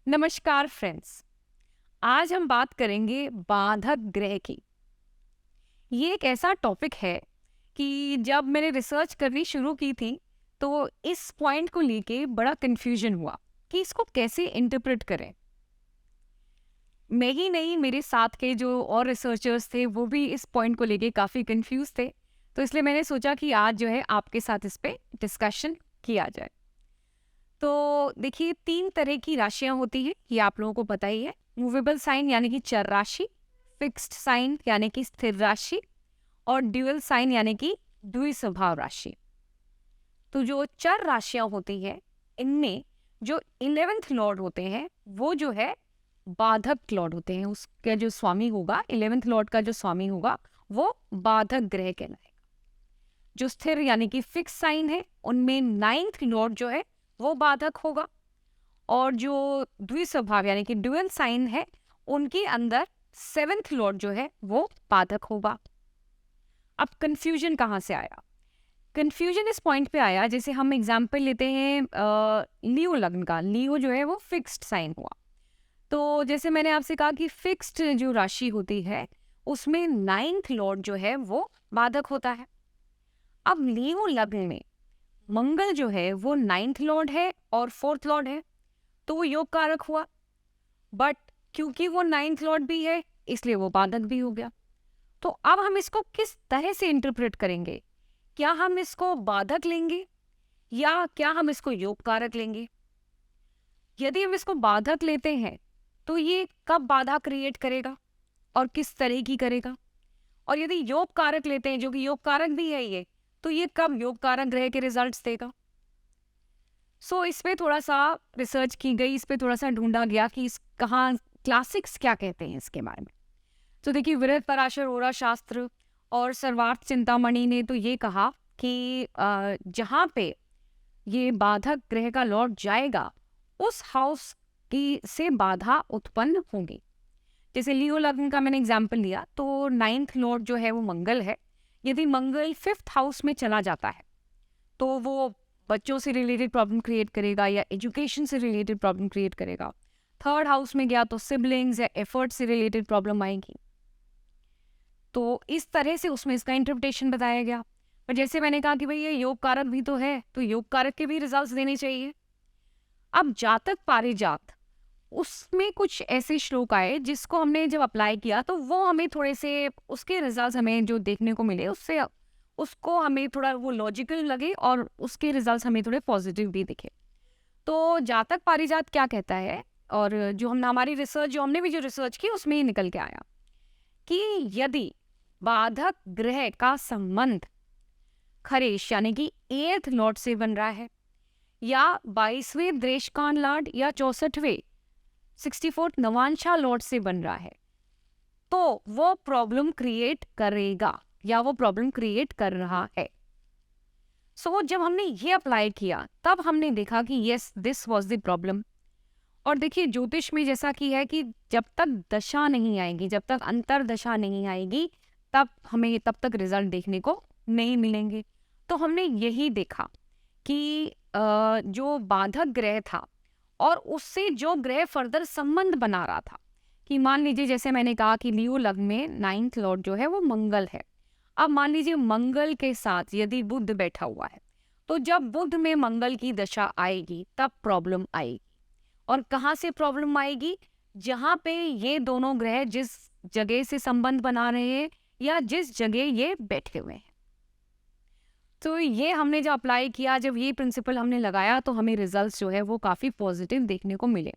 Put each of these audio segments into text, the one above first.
नमस्कार फ्रेंड्स। आज हम बात करेंगे बाधक ग्रह की। ये एक ऐसा टॉपिक है कि जब मैंने रिसर्च करनी शुरू की थी तो इस पॉइंट को लेके बड़ा कंफ्यूजन हुआ कि इसको कैसे इंटरप्रेट करें। मैं ही नहीं, मेरे साथ के जो और रिसर्चर्स थे वो भी इस पॉइंट को लेके काफ़ी कंफ्यूज थे। तो इसलिए मैंने सोचा कि आज जो है आपके साथ इस पे डिस्कशन किया जाए। तो देखिए, 3 तरह की राशियाँ होती हैं, ये आप लोगों को पता ही है। मूवेबल साइन यानी कि चर राशि, फिक्स्ड साइन यानी कि स्थिर राशि और ड्यूअल साइन यानी कि द्विस्वभाव राशि। तो जो चर राशियाँ होती हैं, इनमें जो 11th लॉर्ड होते हैं, वो जो है बाधक लॉर्ड होते हैं। उसका जो स्वामी होगा, 11th लॉर्ड का जो स्वामी होगा, वो बाधक ग्रह कहलाएगा। जो स्थिर यानी कि फिक्स साइन है, उनमें 9th लॉर्ड जो है, वो बाधक होगा। और जो द्विस्वभाव यानी कि ड्यूअल साइन है, उनके अंदर 7th लॉर्ड जो है वो बाधक होगा। अब कंफ्यूजन कहाँ से आया? कंफ्यूजन इस पॉइंट पे आया, जैसे हम एग्जाम्पल लेते हैं लियो लग्न का। लियो जो है वो फिक्स्ड साइन हुआ। तो जैसे मैंने आपसे कहा कि फिक्स्ड जो राशि होती है उसमें 9th लॉर्ड जो है वो बाधक होता है। अब लियो लग्न में मंगल जो है वो 9th लॉर्ड है और 4th लॉर्ड है, तो वो योग कारक हुआ। बट क्योंकि वो 9th लॉर्ड भी है, इसलिए वो बाधक भी हो गया। तो अब हम इसको किस तरह से इंटरप्रेट करेंगे? क्या हम इसको बाधक लेंगे या क्या हम इसको योग कारक लेंगे? यदि हम इसको बाधक लेते हैं तो ये कब बाधा क्रिएट करेगा और किस तरह की करेगा? और यदि योग कारक लेते हैं, जो कि योग कारक भी है ये, तो ये कब योग कारक ग्रह के रिजल्ट्स देगा? सो इस पे थोड़ा सा रिसर्च की गई, इस पे थोड़ा सा ढूंढा गया कि इस कहाँ क्लासिक्स क्या कहते हैं इसके बारे में। तो देखिए, विरह पराशर ओरा शास्त्र और सर्वार्थ चिंतामणि ने तो ये कहा कि जहाँ पे ये बाधक ग्रह का लॉर्ड जाएगा, उस हाउस की से बाधा उत्पन्न होगी। जैसे लियो लग्न का मैंने एग्जाम्पल लिया, तो 9th लॉर्ड जो है वो मंगल है। यदि मंगल 5th हाउस में चला जाता है तो वो बच्चों से रिलेटेड प्रॉब्लम क्रिएट करेगा या एजुकेशन से रिलेटेड प्रॉब्लम क्रिएट करेगा। 3rd हाउस में गया तो सिबलिंग्स या एफर्ट से रिलेटेड प्रॉब्लम आएगी। तो इस तरह से उसमें इसका इंटरप्रिटेशन बताया गया। पर जैसे मैंने कहा कि भाई ये योग कारक भी तो है, तो योग कारक के भी रिजल्ट्स देने चाहिए। अब जातक पारिजात, उसमें कुछ ऐसे श्लोक आए जिसको हमने जब अप्लाई किया तो वो हमें थोड़े से उसके रिजल्ट्स हमें जो देखने को मिले, उससे उसको हमें थोड़ा वो लॉजिकल लगे और उसके रिजल्ट्स हमें थोड़े पॉजिटिव भी दिखे। तो जातक पारिजात क्या कहता है, और जो हम हमारी रिसर्च जो हमने भी जो रिसर्च की उसमें ही निकल के आया कि यदि बाधक ग्रह का संबंध खरेश यानी कि 8th लॉर्ड से बन रहा है या 22वें द्रेशकान लॉर्ड या 64वें 64th नवांशा लॉर्ड से बन रहा है, तो वो प्रॉब्लम क्रिएट करेगा या वो प्रॉब्लम क्रिएट कर रहा है। सो जब हमने ये अप्लाई किया तब हमने देखा कि yes, this was the problem. और देखिए, ज्योतिष में जैसा कि है कि जब तक दशा नहीं आएगी, जब तक अंतर दशा नहीं आएगी, तब हमें तब तक रिजल्ट देखने को नहीं मिलेंगे। तो हमने यही देखा कि जो बाधक ग्रह था और उससे जो ग्रह फर्दर संबंध बना रहा था, कि मान लीजिए जैसे मैंने कहा कि लियो लग्न में 9th लॉर्ड जो है वो मंगल है। अब मान लीजिए मंगल के साथ यदि बुध बैठा हुआ है, तो जब बुध में मंगल की दशा आएगी तब प्रॉब्लम आएगी। और कहाँ से प्रॉब्लम आएगी? जहाँ पे ये दोनों ग्रह जिस जगह से संबंध बना रहे हैं या जिस जगह ये बैठे हुए हैं। तो ये हमने जब अप्लाई किया, जब ये प्रिंसिपल हमने लगाया, तो हमें रिजल्ट्स जो है वो काफ़ी पॉजिटिव देखने को मिले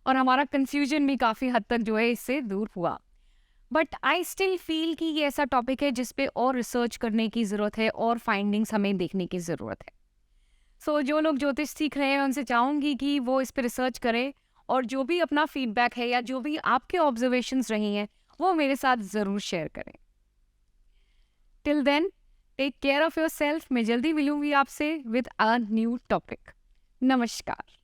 और हमारा कंफ्यूजन भी काफ़ी हद तक जो है इससे दूर हुआ। बट आई स्टिल फील कि ये ऐसा टॉपिक है जिस पे और रिसर्च करने की ज़रूरत है और फाइंडिंग्स हमें देखने की ज़रूरत है। सो जो लोग ज्योतिष सीख रहे हैं उनसे चाहूँगी कि वो इस पे रिसर्च करें और जो भी अपना फीडबैक है या जो भी आपके ऑब्जर्वेशंस रही हैं वो मेरे साथ ज़रूर शेयर करें। Till then, take care of yourself. मैं जल्दी मिलूंगी आपसे विद अ न्यू टॉपिक। नमस्कार।